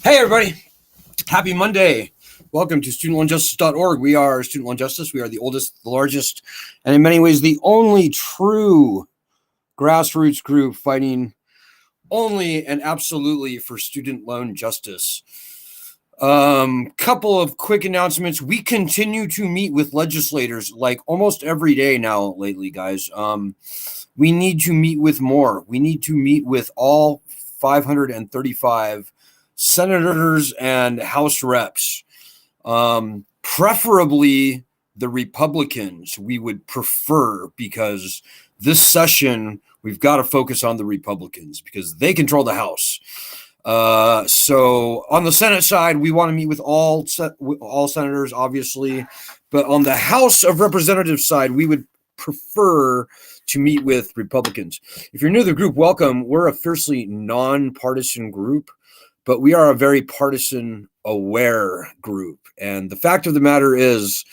Hey, everybody. Happy Monday. Welcome to studentloanjustice.org. We are Student Loan Justice. We are the oldest, the largest, and in many ways, the only true grassroots group fighting only and absolutely for student loan justice. Couple of quick announcements. We continue to meet with legislators like almost every day now lately, guys. We need to meet with more. We need to meet with all 535 senators and House reps, preferably the Republicans. We would prefer, because this session we've got to focus on the Republicans because they control the House. So on the Senate side, we want to meet with all senators, obviously, but on the House of Representatives side, we would prefer to meet with Republicans. If you're new to the group, welcome. We're a fiercely nonpartisan group, but we are a very partisan aware group. And the fact of the matter is,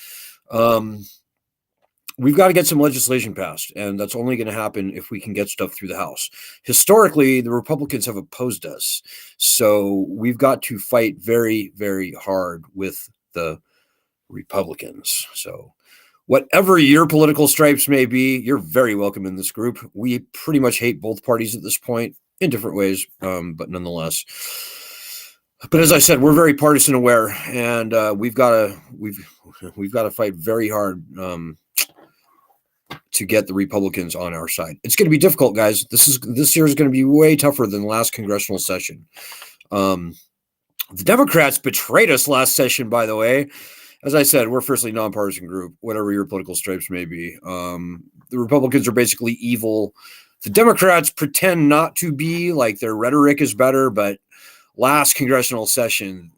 we've got to get some legislation passed, and that's only going to happen if we can get stuff through the House. Historically, the Republicans have opposed us, so we've got to fight very, very hard with the Republicans. So whatever your political stripes may be, you're very welcome in this group. We pretty much hate both parties at this point in different ways, but nonetheless. But as I said, we're very partisan aware, and we've got to fight very hard to get the Republicans on our side. It's going to be difficult, guys. This year is going to be way tougher than the last congressional session. The Democrats betrayed us last session, by the way. As I said, we're a fiercely nonpartisan group, whatever your political stripes may be. The Republicans are basically evil. The Democrats pretend not to be, like their rhetoric is better, but last congressional session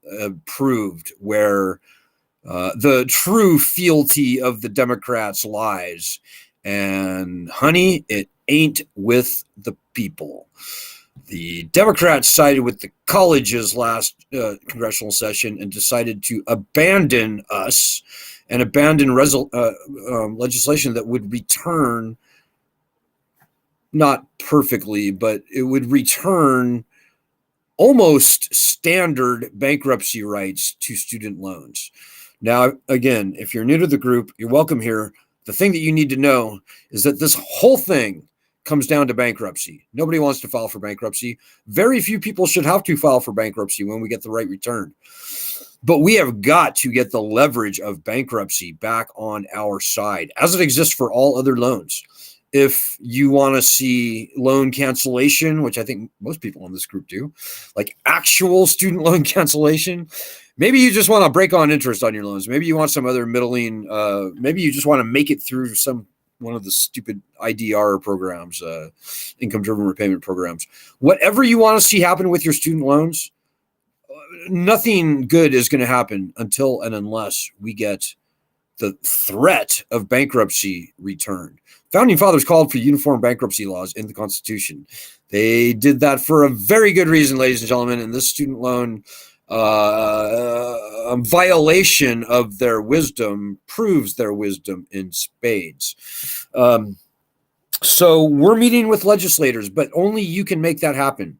proved where the true fealty of the Democrats lies. And honey, it ain't with the people. The Democrats sided with the colleges last congressional session and decided to abandon us and abandon legislation that would return, not perfectly, but it would return almost standard bankruptcy rights to student loans. Now, again, if you're new to the group, you're welcome here. The thing that you need to know is that this whole thing comes down to bankruptcy. Nobody wants to file for bankruptcy. Very few people should have to file for bankruptcy when we get the right return. But we have got to get the leverage of bankruptcy back on our side, as it exists for all other loans. If you want to see loan cancellation, which I think most people in this group do, like actual student loan cancellation, maybe you just want to break on interest on your loans. Maybe you want some other middling, maybe you just want to make it through one of the stupid IDR programs, income-driven repayment programs. Whatever you want to see happen with your student loans, nothing good is going to happen until and unless we get the threat of bankruptcy returned. Founding fathers called for uniform bankruptcy laws in the Constitution. They did that for a very good reason, ladies and gentlemen, and this student loan violation of their wisdom proves their wisdom in spades. So we're meeting with legislators, but only you can make that happen.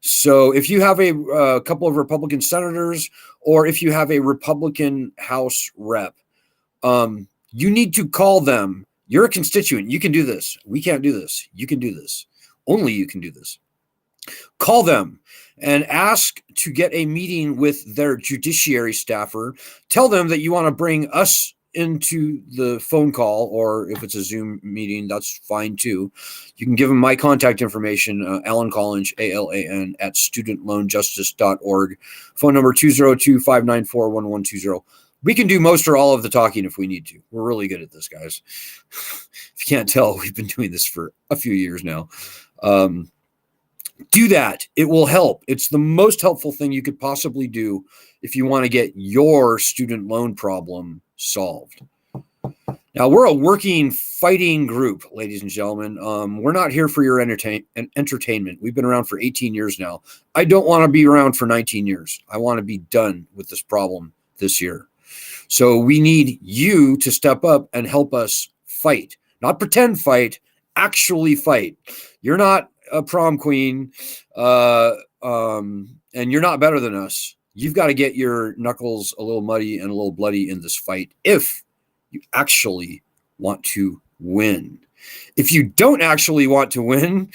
So if you have a couple of Republican senators, or if you have a Republican House rep, You need to call them. You're a constituent. You can do this. We can't do this. You can do this. Only you can do this. Call them and ask to get a meeting with their judiciary staffer. Tell them that you want to bring us into the phone call, or if it's a Zoom meeting, that's fine too. You can give them my contact information, Alan Collins, ALAN, at studentloanjustice.org. Phone number 202-594-1120. We can do most or all of the talking if we need to. We're really good at this, guys. If you can't tell, we've been doing this for a few years now. Do that. It will help. It's the most helpful thing you could possibly do if you want to get your student loan problem solved. Now, we're a working, fighting group, ladies and gentlemen. We're not here for your entertainment. We've been around for 18 years now. I don't want to be around for 19 years. I want to be done with this problem this year. So we need you to step up and help us fight. Not pretend fight, actually fight. You're not a prom queen, and you're not better than us. You've got to get your knuckles a little muddy and a little bloody in this fight if you actually want to win. If you don't actually want to win,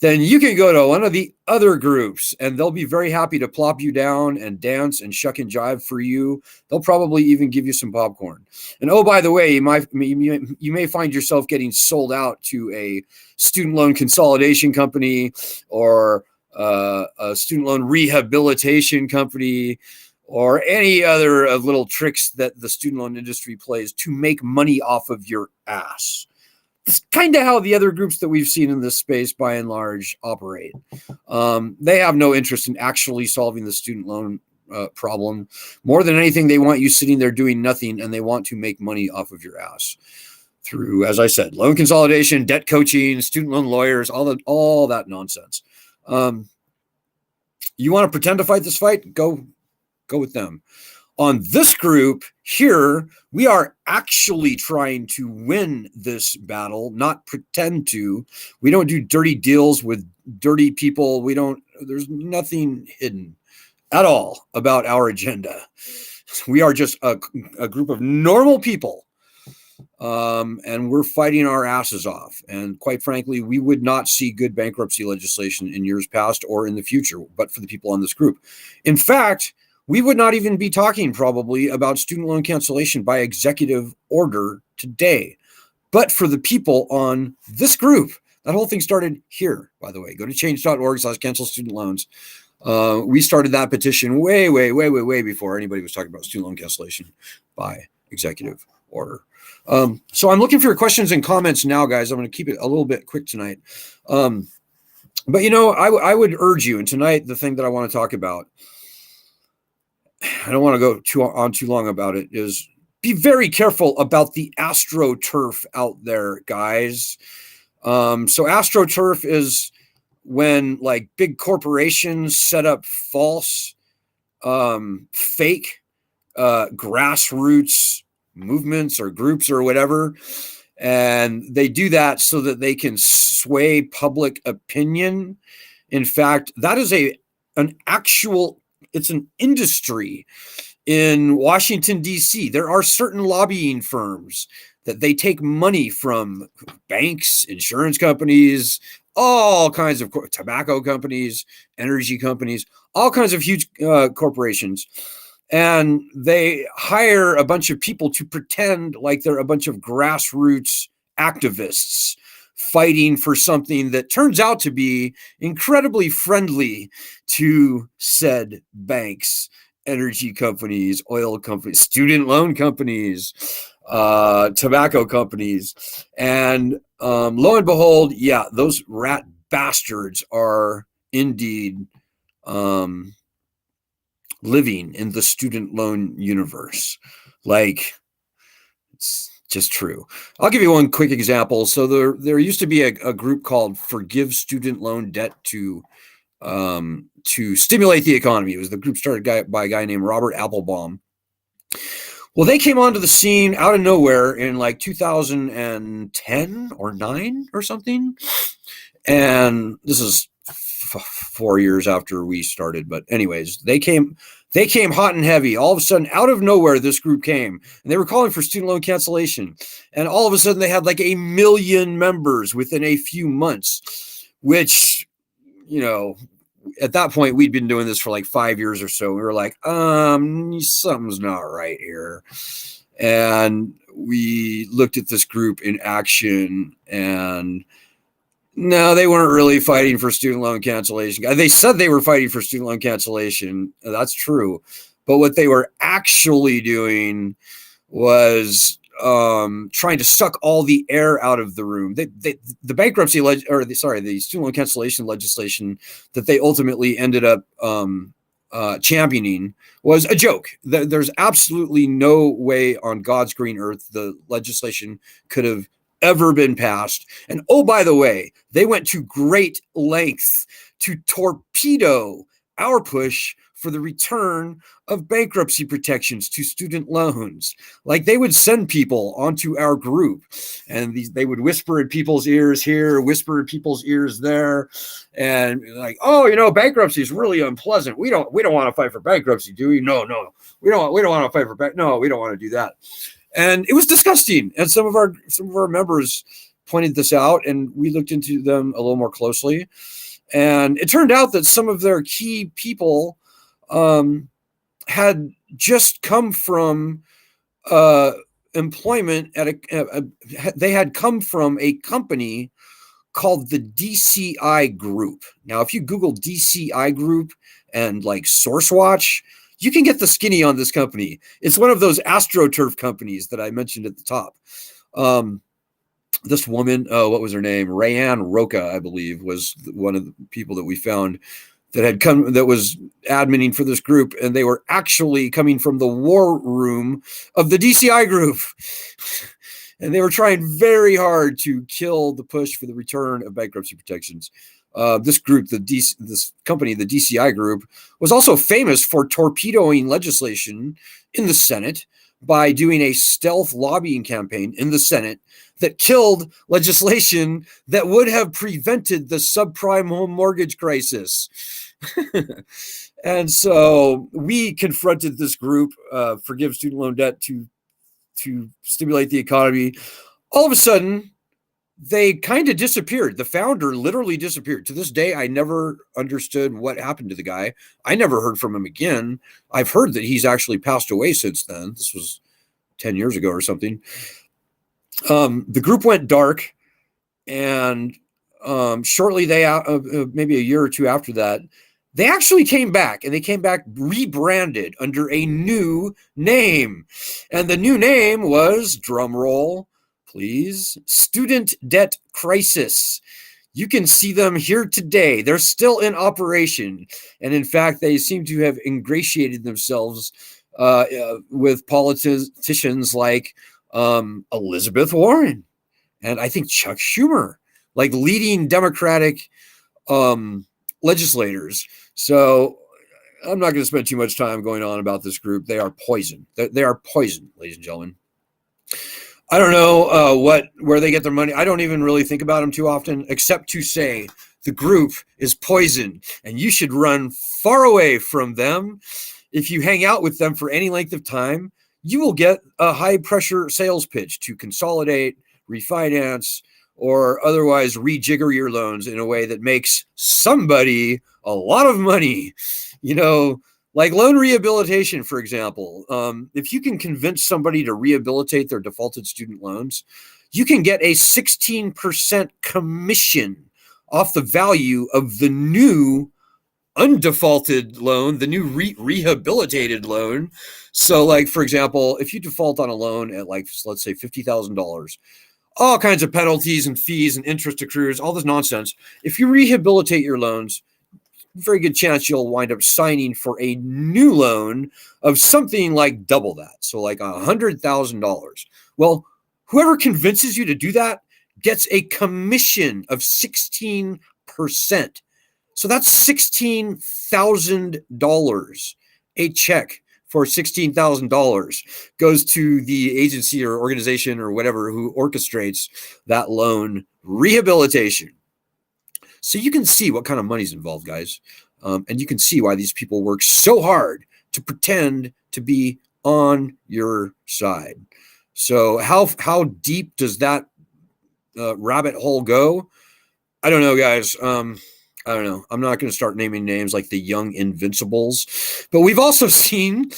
then you can go to one of the other groups and they'll be very happy to plop you down and dance and shuck and jive for you. They'll probably even give you some popcorn. And oh, by the way, you may find yourself getting sold out to a student loan consolidation company or a student loan rehabilitation company or any other little tricks that the student loan industry plays to make money off of your ass. It's kind of how the other groups that we've seen in this space, by and large, operate. They have no interest in actually solving the student loan problem. More than anything, they want you sitting there doing nothing, and they want to make money off of your ass through, as I said, loan consolidation, debt coaching, student loan lawyers, all that nonsense. You want to pretend to fight this fight? Go with them. On this group here, we are actually trying to win this battle, not pretend to. We don't do dirty deals with dirty people. There's nothing hidden at all about our agenda. We are just a group of normal people, and we're fighting our asses off. And quite frankly, we would not see good bankruptcy legislation in years past or in the future, but for the people on this group. In fact, we would not even be talking probably about student loan cancellation by executive order today. But for the people on this group, that whole thing started here, by the way. Go to change.org/cancel student loans. We started that petition way before anybody was talking about student loan cancellation by executive order. So I'm looking for your questions and comments now, guys. I'm going to keep it a little bit quick tonight. But, I would urge you, and tonight the thing that I want to talk about, I don't want to go too long about it, is be very careful about the AstroTurf out there, guys. So AstroTurf is when like big corporations set up false, fake grassroots movements or groups or whatever. And they do that so that they can sway public opinion. In fact, that is it's an industry in Washington, D.C. There are certain lobbying firms that they take money from banks, insurance companies, all kinds of tobacco companies, energy companies, all kinds of huge corporations. And they hire a bunch of people to pretend like they're a bunch of grassroots activists fighting for something that turns out to be incredibly friendly to said banks, energy companies, oil companies, student loan companies, tobacco companies. And lo and behold, yeah, those rat bastards are indeed living in the student loan universe. Like, it's just true. I'll give you one quick example. So there used to be a group called Forgive Student Loan Debt to stimulate the economy. It was the group started by a guy named Robert Applebaum. Well, they came onto the scene out of nowhere in like 2010 or 9 or something. And this is 4 years after we started. But anyways, they They came hot and heavy. All of a sudden, out of nowhere, this group came, and they were calling for student loan cancellation. And all of a sudden, they had like 1 million members within a few months, which, you know, at that point, we'd been doing this for like 5 years or so. We were like, something's not right here. And we looked at this group in action, and no, they weren't really fighting for student loan cancellation. They said they were fighting for student loan cancellation. That's true. But what they were actually doing was trying to suck all the air out of the room. The bankruptcy the student loan cancellation legislation that they ultimately ended up championing was a joke. There's absolutely no way on God's green earth the legislation could have ever been passed. And oh, by the way, they went to great lengths to torpedo our push for the return of bankruptcy protections to student loans. Like, they would send people onto our group, and they would whisper in people's ears here, whisper in people's ears there, and like, oh, you know, bankruptcy is really unpleasant. We don't want to fight for bankruptcy, do we? No, we don't want to fight for no, we don't want to do that. And it was disgusting. And some of our members pointed this out, and we looked into them a little more closely. And it turned out that some of their key people had just come from employment at they had come from a company called the DCI Group. Now, if you Google DCI Group and like SourceWatch, you can get the skinny on this company. It's one of those AstroTurf companies that I mentioned at the top. This woman, what was her name? Rayanne Roca, I believe, was one of the people that we found that was adminning for this group, and they were actually coming from the war room of the DCI Group. And they were trying very hard to kill the push for the return of bankruptcy protections. This group, this company, the DCI Group, was also famous for torpedoing legislation in the Senate by doing a stealth lobbying campaign in the Senate that killed legislation that would have prevented the subprime home mortgage crisis. And so we confronted this group, Forgive Student Loan Debt, to stimulate the economy. All of a sudden, they kind of disappeared. The founder literally disappeared. To this day, I never understood what happened to the guy. I never heard from him again. I've heard that he's actually passed away since then. This was 10 years ago or something. The group went dark, and shortly maybe a year or two after that, they actually came back, and they came back rebranded under a new name. And the new name was, drumroll, please, Student Debt Crisis. You can see them here today. They're still in operation. And in fact, they seem to have ingratiated themselves with politicians like Elizabeth Warren and I think Chuck Schumer, like leading Democratic legislators. So I'm not going to spend too much time going on about this group. They are poison. They are poison, ladies and gentlemen. I don't know where they get their money. I don't even really think about them too often, except to say the group is poison, and you should run far away from them. If you hang out with them for any length of time, you will get a high-pressure sales pitch to consolidate, refinance, or otherwise rejigger your loans in a way that makes somebody a lot of money. You know, like loan rehabilitation, for example. If you can convince somebody to rehabilitate their defaulted student loans, you can get a 16% commission off the value of the new undefaulted loan, the new rehabilitated loan. So, like, for example, if you default on a loan at, like, let's say $50,000, all kinds of penalties and fees and interest accrues, all this nonsense. If you rehabilitate your loans, very good chance you'll wind up signing for a new loan of something like double that. So like $100,000. Well, whoever convinces you to do that gets a commission of 16%. So that's $16,000. A check for $16,000 goes to the agency or organization or whatever who orchestrates that loan rehabilitation. So you can see what kind of money's involved, guys. And you can see why these people work so hard to pretend to be on your side. So how deep does that rabbit hole go? I don't know, guys. I don't know. I'm not going to start naming names like the Young Invincibles, but we've also seen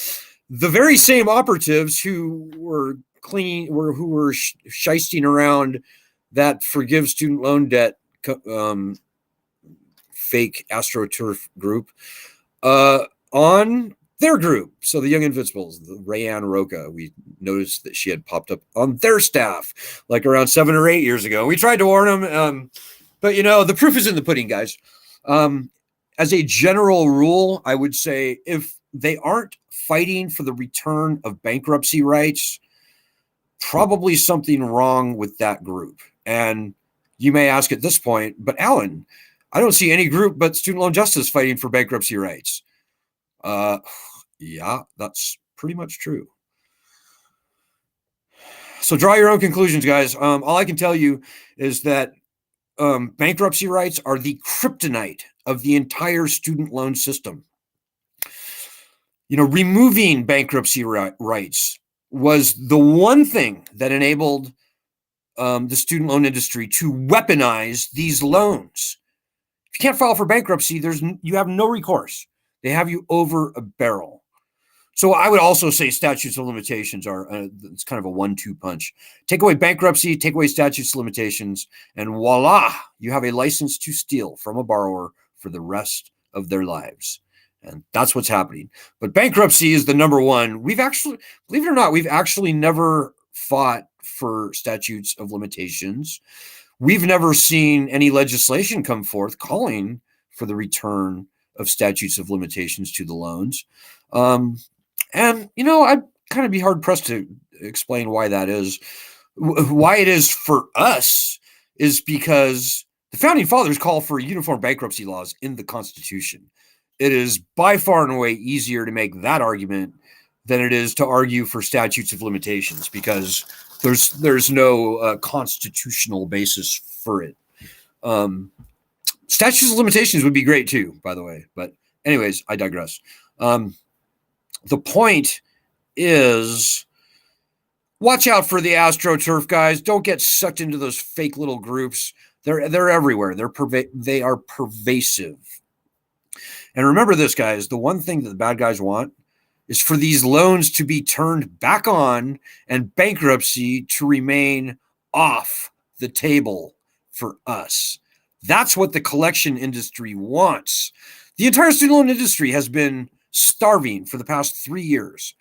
the very same operatives who were shysting around that forgive student loan debt fake AstroTurf group on their group. So the Young Invincibles, the Rayanne Roca, we noticed that she had popped up on their staff like around 7 or 8 years ago. We tried to warn them, but the proof is in the pudding, guys. As a general rule, I would say if they aren't fighting for the return of bankruptcy rights, probably something wrong with that group. And you may ask at this point, but Alan, I don't see any group but Student Loan Justice fighting for bankruptcy rights. Yeah, that's pretty much true. So draw your own conclusions, guys. All I can tell you is that bankruptcy rights are the kryptonite of the entire student loan system. Removing bankruptcy rights was the one thing that enabled the student loan industry to weaponize these loans. If you can't file for bankruptcy, you have no recourse. They have you over a barrel. So I would also say statutes of limitations are it's kind of a 1-2 punch. Take away bankruptcy, take away statutes of limitations, and voila, you have a license to steal from a borrower for the rest of their lives. And that's what's happening. But bankruptcy is the number one. We've actually, believe it or not, we've actually never fought for statutes of limitations. We've never seen any legislation come forth calling for the return of statutes of limitations to the loans. And, I'd kind of be hard pressed to explain why that is. Why it is for us is because the founding fathers call for uniform bankruptcy laws in the Constitution. It is by far and away easier to make that argument than it is to argue for statutes of limitations because there's no constitutional basis for it. Statutes of limitations would be great too, by the way. But anyways, I digress. The point is, watch out for the AstroTurf guys. Don't get sucked into those fake little groups. They're everywhere. They are pervasive. And remember this, guys. The one thing that the bad guys want is for these loans to be turned back on and bankruptcy to remain off the table for us. That's what the collection industry wants. The entire student loan industry has been starving for the past 3 years.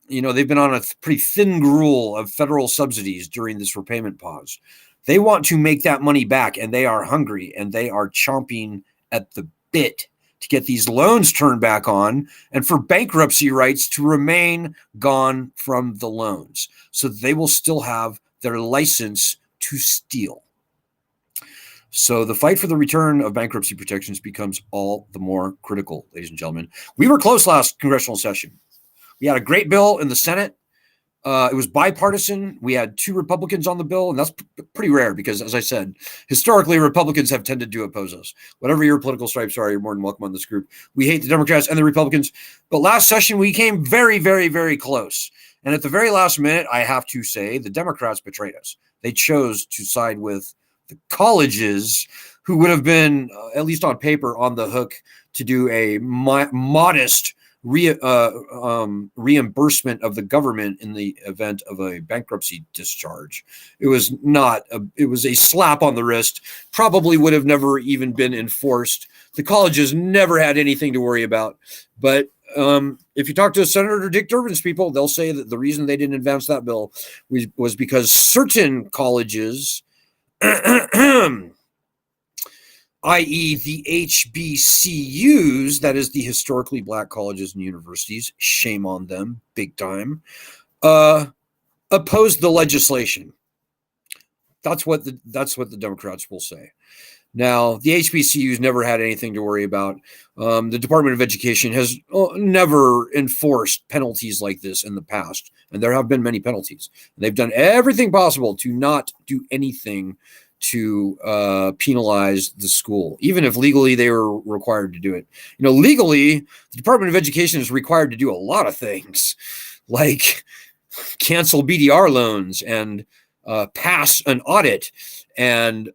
They've been on a pretty thin gruel of federal subsidies during this repayment pause. They want to make that money back, and they are hungry, and they are chomping at the bit to get these loans turned back on and for bankruptcy rights to remain gone from the loans so that they will still have their license to steal. So the fight for the return of bankruptcy protections becomes all the more critical, ladies and gentlemen. We were close last congressional session. We had a great bill in the Senate. It was bipartisan. We had 2 Republicans on the bill, and that's pretty rare because, as I said, historically, Republicans have tended to oppose us. Whatever your political stripes are, you're more than welcome on this group. We hate the Democrats and the Republicans, but last session, we came very, very, very close. And at the very last minute, I have to say, the Democrats betrayed us. They chose to side with the colleges who would have been, at least on paper, on the hook to do a modest reimbursement of the government in the event of a bankruptcy discharge. It was a slap on the wrist, probably would have never even been enforced. The colleges never had anything to worry about. But if you talk to Senator Dick Durbin's people, they'll say that the reason they didn't advance that bill was because certain colleges, i.e. the HBCUs, that is the historically black colleges and universities, shame on them, big time, opposed the legislation. That's what the Democrats will say. Now, the HBCUs never had anything to worry about. The Department of Education has never enforced penalties like this in the past, and there have been many penalties. They've done everything possible to not do anything to penalize the school, even if legally they were required to do it. Legally, the Department of Education is required to do a lot of things, like cancel BDR loans and pass an audit and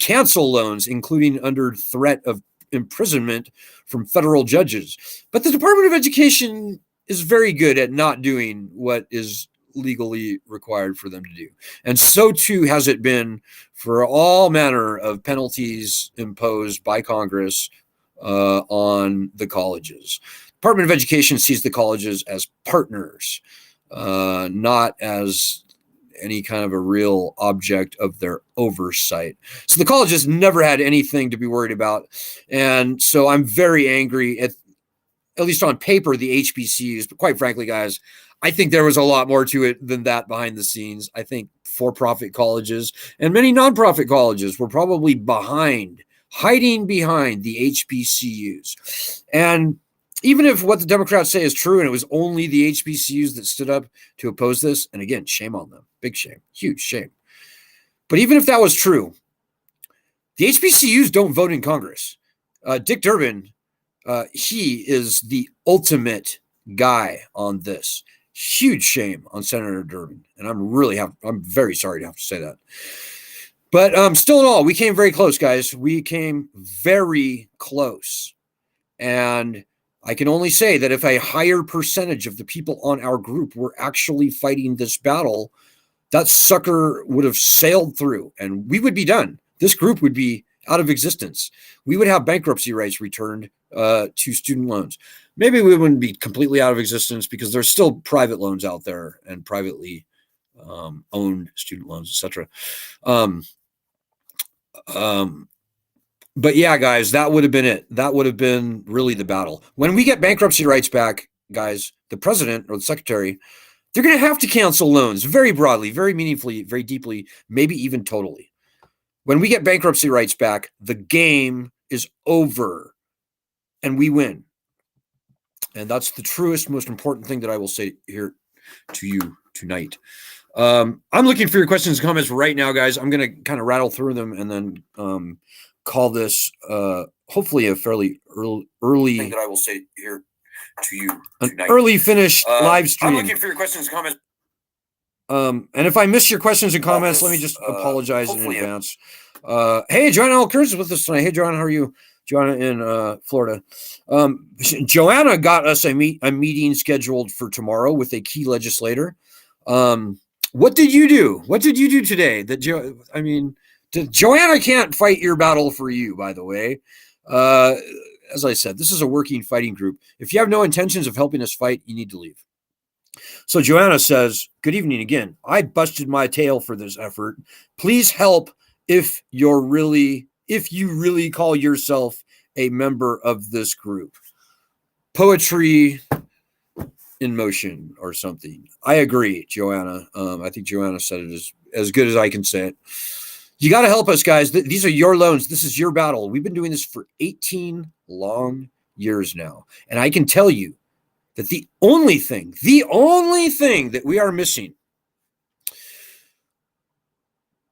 cancel loans, including under threat of imprisonment from federal judges. But the Department of Education is very good at not doing what is legally required for them to do. And so too has it been for all manner of penalties imposed by Congress on the colleges. Department of Education sees the colleges as partners, not as any kind of a real object of their oversight. So the colleges never had anything to be worried about. And so I'm very angry at least on paper, the HBCUs. But quite frankly, guys, I think there was a lot more to it than that behind the scenes. I think for-profit colleges and many nonprofit colleges were probably hiding behind the HBCUs. And even if what the Democrats say is true and it was only the HBCUs that stood up to oppose this, and again, shame on them, big shame, huge shame. But even if that was true, the HBCUs don't vote in Congress. Dick Durbin, he is the ultimate guy on this. Huge shame on Senator Durbin. And I'm very sorry to have to say that. But still in all, we came very close, guys. We came very close. And I can only say that if a higher percentage of the people on our group were actually fighting this battle, that sucker would have sailed through and we would be done. This group would be out of existence. We would have bankruptcy rights returned to student loans. Maybe we wouldn't be completely out of existence because there's still private loans out there and privately owned student loans, etc. But yeah, guys, that would have been it. That would have been really the battle. When we get bankruptcy rights back, guys, the president or the secretary, they're going to have to cancel loans very broadly, very meaningfully, very deeply, maybe even totally. When we get bankruptcy rights back, the game is over and we win. And that's the truest, most important thing that I will say here to you tonight. I'm looking for your questions and comments right now, guys. I'm going to kind of rattle through them and then call this hopefully a fairly early thing that I will say here to you tonight. An early finish live stream. I'm looking for your questions and comments. And if I miss your questions and comments, let me just apologize in advance. Hey, Joanna L. Kearns is with us tonight. Hey, Joanna, how are you? Joanna in Florida. Joanna got us a meeting scheduled for tomorrow with a key legislator. What did you do? What did you do today? Joanna can't fight your battle for you, by the way. As I said, this is a working fighting group. If you have no intentions of helping us fight, you need to leave. So Joanna says, good evening again. I busted my tail for this effort. Please help if you really call yourself a member of this group. Poetry in motion or something. I agree, Joanna. I think Joanna said it as good as I can say it. You got to help us, guys. These are your loans. This is your battle. We've been doing this for 18 long years now. And I can tell you that the only thing that we are missing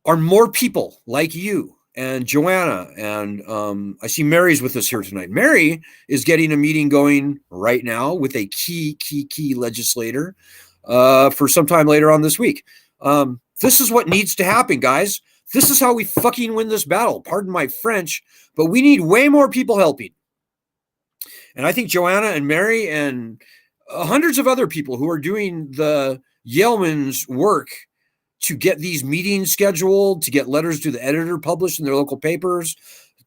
are more people like you and Joanna. And I see Mary's with us here tonight. Mary is getting a meeting going right now with a key legislator for sometime later on this week. This is what needs to happen, guys. This is how we fucking win this battle. Pardon my French, but we need way more people helping. And I think Joanna and Mary and hundreds of other people who are doing the yeoman's work to get these meetings scheduled, to get letters to the editor published in their local papers,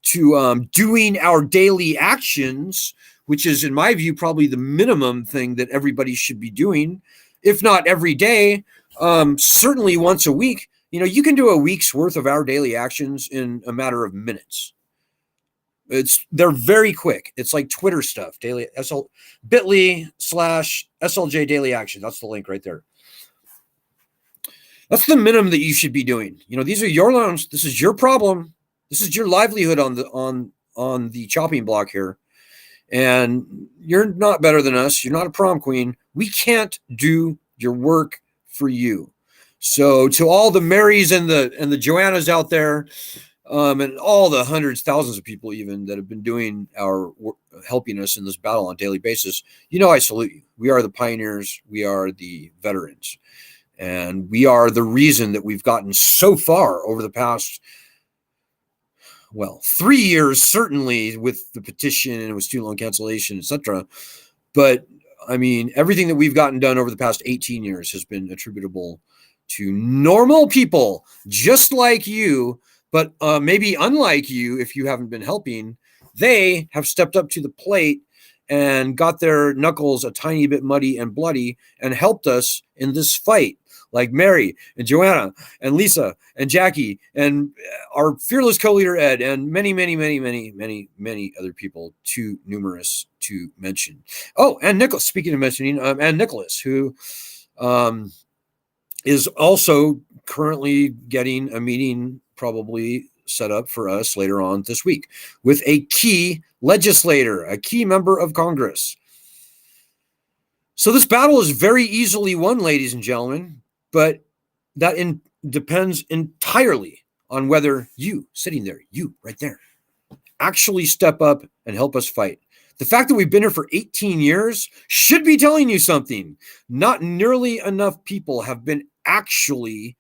to doing our daily actions, which is, in my view, probably the minimum thing that everybody should be doing, if not every day, certainly once a week. You can do a week's worth of our daily actions in a matter of minutes. They're very quick. It's like Twitter stuff, bit.ly/SLJ daily action. That's the link right there. That's the minimum that you should be doing. These are your loans. This is your problem. This is your livelihood on the chopping block here. And you're not better than us. You're not a prom queen. We can't do your work for you. So to all the Marys and the Joannas out there, and all the hundreds, thousands of people even that have been doing helping us in this battle on a daily basis, I salute you. We are the pioneers. We are the veterans. And we are the reason that we've gotten so far over the past, 3 years, certainly with the petition and with student loan cancellation, etc. But I mean, everything that we've gotten done over the past 18 years has been attributable to normal people just like you, but maybe unlike you if you haven't been helping. They have stepped up to the plate and got their knuckles a tiny bit muddy and bloody and helped us in this fight, like Mary and Joanna and Lisa and Jackie and our fearless co-leader Ed and many, many, many, many, many, many other people, too numerous to mention. Oh, and Nicholas, speaking of mentioning, and Nicholas, who is also currently getting a meeting probably set up for us later on this week with a key legislator, a key member of Congress. So this battle is very easily won, ladies and gentlemen, but that depends entirely on whether you, sitting there, you right there, actually step up and help us fight. The fact that we've been here for 18 years should be telling you something. Not nearly enough people have been actually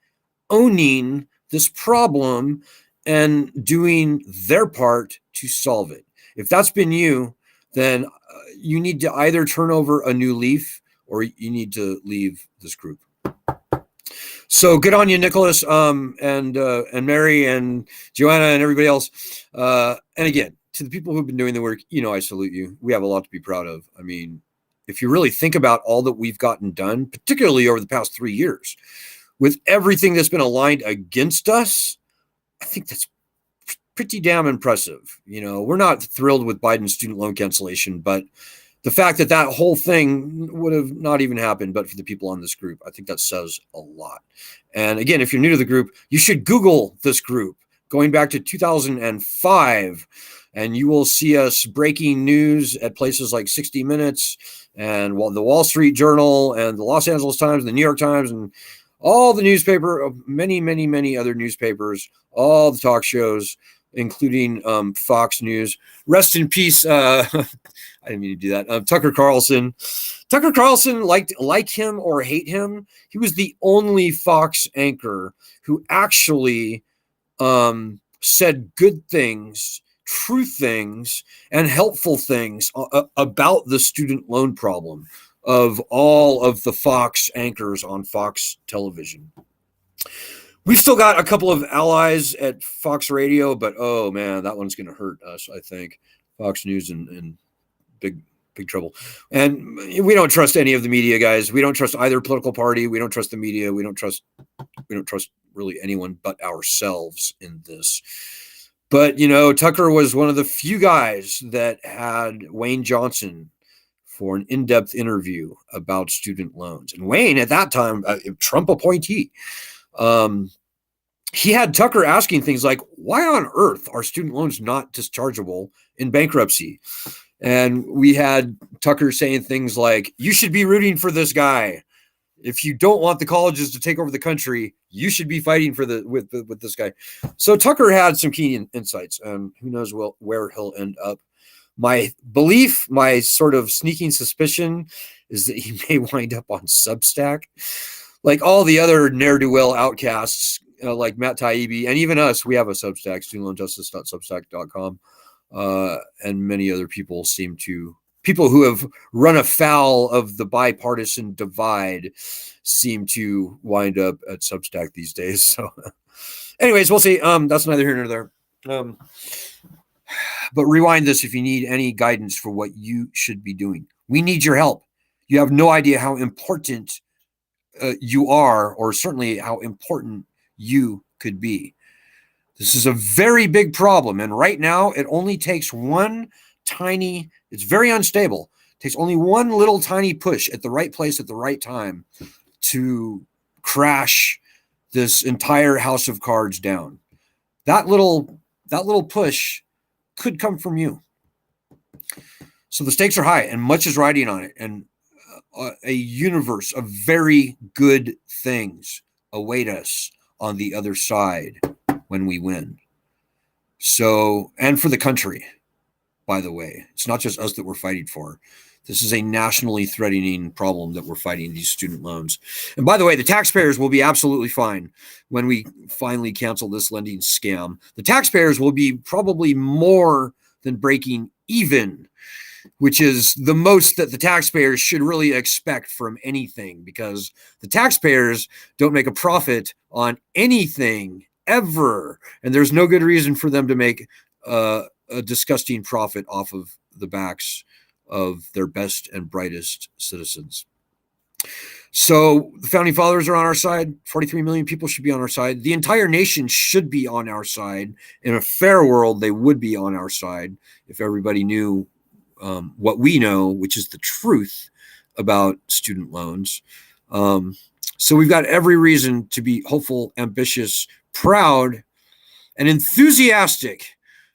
owning this problem and doing their part to solve it. If that's been you, then you need to either turn over a new leaf or you need to leave this group. So good on you, Nicholas, and Mary and Joanna and everybody else. And again, to the people who've been doing the work, I salute you. We have a lot to be proud of. I mean, if you really think about all that we've gotten done, particularly over the past 3 years, with everything that's been aligned against us, I think that's pretty damn impressive. We're not thrilled with Biden's student loan cancellation, but the fact that whole thing would have not even happened but for the people on this group, I think that says a lot. And again, if you're new to the group, you should Google this group going back to 2005, and you will see us breaking news at places like 60 Minutes and the Wall Street Journal and the Los Angeles Times and the New York Times and all the newspaper, many, many, many other newspapers, all the talk shows, including Fox News. Rest in peace. I didn't mean to do that. Tucker Carlson. Tucker Carlson, like him or hate him, he was the only Fox anchor who actually said good things, true things, and helpful things about the student loan problem of all of the Fox anchors on Fox television. We've still got a couple of allies at Fox Radio, but oh man, that one's going to hurt us, I think. Fox News in big trouble. And we don't trust any of the media, guys. We don't trust either political party. We don't trust the media. We don't trust really anyone but ourselves in this. But, Tucker was one of the few guys that had Wayne Johnson for an in-depth interview about student loans. And Wayne, at that time, a Trump appointee, he had Tucker asking things like, why on earth are student loans not dischargeable in bankruptcy? And we had Tucker saying things like, you should be rooting for this guy. If you don't want the colleges to take over the country, you should be fighting for with this guy. So Tucker had some key insights, and who knows where he'll end up. My belief, my sort of sneaking suspicion, is that he may wind up on Substack. Like all the other ne'er-do-well outcasts, like Matt Taibbi, and even us, we have a Substack, studentloanjustice.substack.com, and many other people who have run afoul of the bipartisan divide seem to wind up at Substack these days. So anyways, we'll see. That's neither here nor there. But rewind this if you need any guidance for what you should be doing. We need your help. You have no idea how important you are, or certainly how important you could be. This is a very big problem. And right now, it only takes it's very unstable. It takes only one little tiny push at the right place at the right time to crash this entire house of cards down. That little push could come from you. So the stakes are high and much is riding on it. And a universe of very good things await us on the other side when we win. So, and for the country, by the way, it's not just us that we're fighting for. This is a nationally threatening problem that we're fighting, these student loans. And by the way, the taxpayers will be absolutely fine when we finally cancel this lending scam. The taxpayers will be probably more than breaking even, which is the most that the taxpayers should really expect from anything, because the taxpayers don't make a profit on anything ever. And there's no good reason for them to make a disgusting profit off of the backs of their best and brightest citizens. So the founding fathers are on our side. 43 million people should be on our side. The entire nation should be on our side. In a fair world, they would be on our side if everybody knew what we know, which is the truth about student loans. So we've got every reason to be hopeful, ambitious, proud, and enthusiastic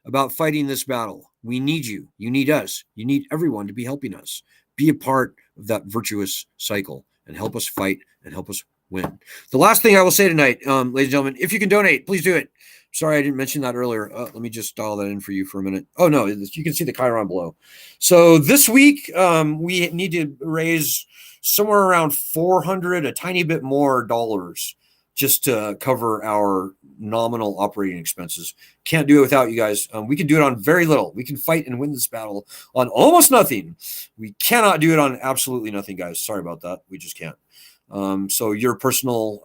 about fighting this battle. We need you. You need us. You need everyone to be helping us. Be a part of that virtuous cycle and help us fight and help us win. The last thing I will say tonight, ladies and gentlemen, if you can donate, please do it. Sorry, I didn't mention that earlier. Let me just dial that in for you for a minute. Oh, no, you can see the Chiron below. So this week, we need to raise somewhere around 400, a tiny bit more dollars, just to cover our nominal operating expenses. Can't do it without you guys. We can do it on very little. We can fight and win this battle on almost nothing. We cannot do it on absolutely nothing, guys. Sorry about that. We just can't. So your personal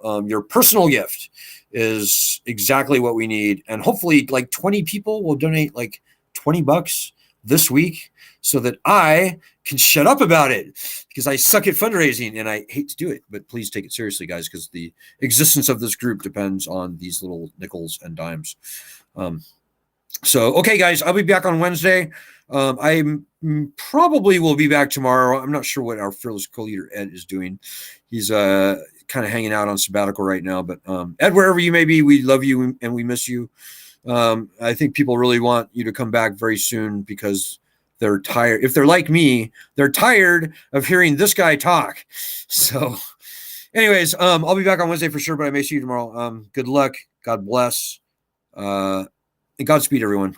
gift is exactly what we need. And hopefully like 20 people will donate like $20 this week so that I can shut up about it, because I suck at fundraising and I hate to do it. But please take it seriously, guys, because the existence of this group depends on these little nickels and dimes. So, okay, guys, I'll be back on Wednesday. I probably will be back tomorrow. I'm not sure what our fearless co-leader Ed is doing. He's kind of hanging out on sabbatical right now. But Ed, wherever you may be, we love you and we miss you. I think people really want you to come back very soon because they're tired. If they're like me, they're tired of hearing this guy talk. So anyways, I'll be back on Wednesday for sure, but I may see you tomorrow. Good luck. God bless. And Godspeed, everyone.